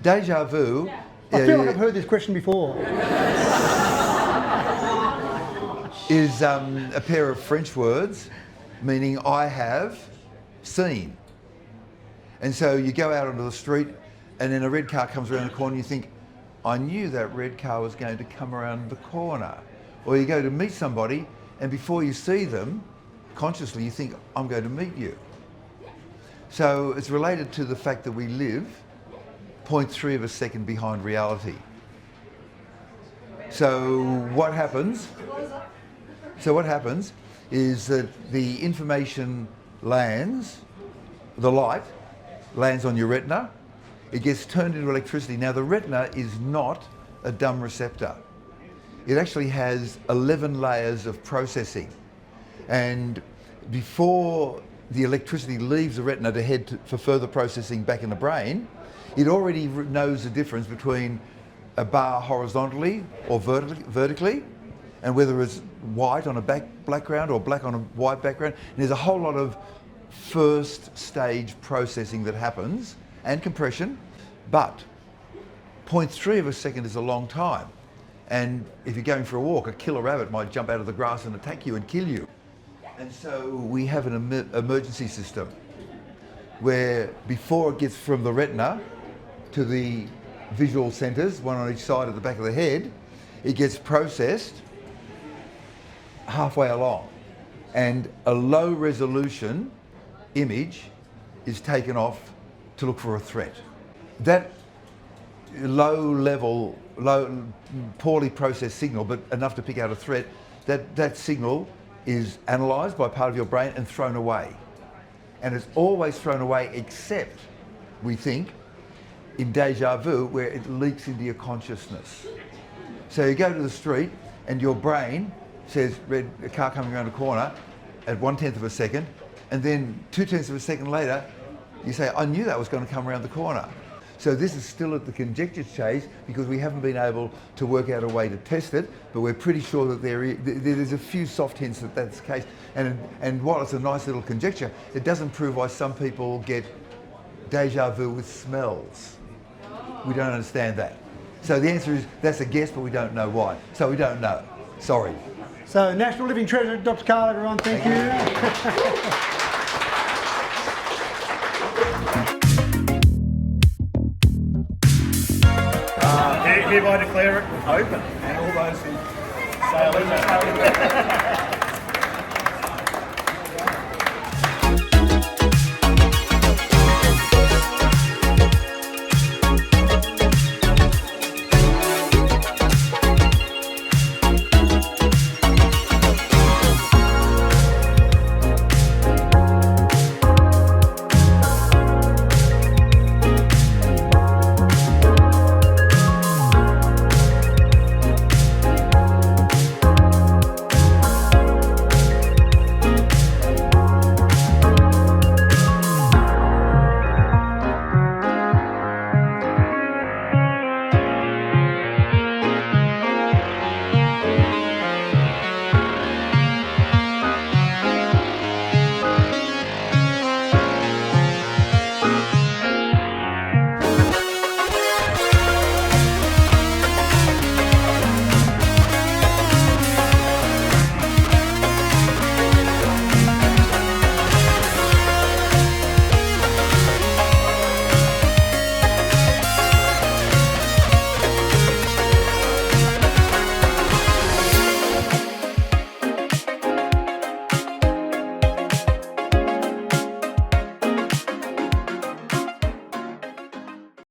Deja vu. I feel like I've heard this question before. Is a pair of French words meaning I have seen. And so you go out onto the street and then a red car comes around the corner and you think, I knew that red car was going to come around the corner. Or you go to meet somebody and before you see them, consciously you think, I'm going to meet you. So it's related to the fact that we live 0.3 of a second behind reality. So what happens is that the information lands, the light lands on your retina, it gets turned into electricity. Now the retina is not a dumb receptor. It actually has 11 layers of processing. And before the electricity leaves the retina to head for further processing back in the brain, it already knows the difference between a bar horizontally or vertically, and whether it's white on a background or black on a white background. And there's a whole lot of first stage processing that happens, and compression, but 0.3 of a second is a long time. And if you're going for a walk, a killer rabbit might jump out of the grass and attack you and kill you. And so we have an emergency system where before it gets from the retina to the visual centres, one on each side of the back of the head, it gets processed halfway along. And a low resolution image is taken off to look for a threat. That low, poorly processed signal, but enough to pick out a threat, that signal is analysed by part of your brain and thrown away. And it's always thrown away except, we think, in deja vu, where it leaks into your consciousness. So you go to the street and your brain says, a car coming around a corner at 1/10 of a second, and then 2/10 of a second later, you say, I knew that was going to come around the corner. So this is still at the conjecture stage because we haven't been able to work out a way to test it, but we're pretty sure that there's a few soft hints that that's the case. And while it's a nice little conjecture, it doesn't prove why some people get deja vu with smells. We don't understand that. So the answer is that's a guess, but we don't know why. So we don't know. Sorry. So National Living Treasure, Dr Karl, everyone, thank you. Hereby declare it open, and all those who sail in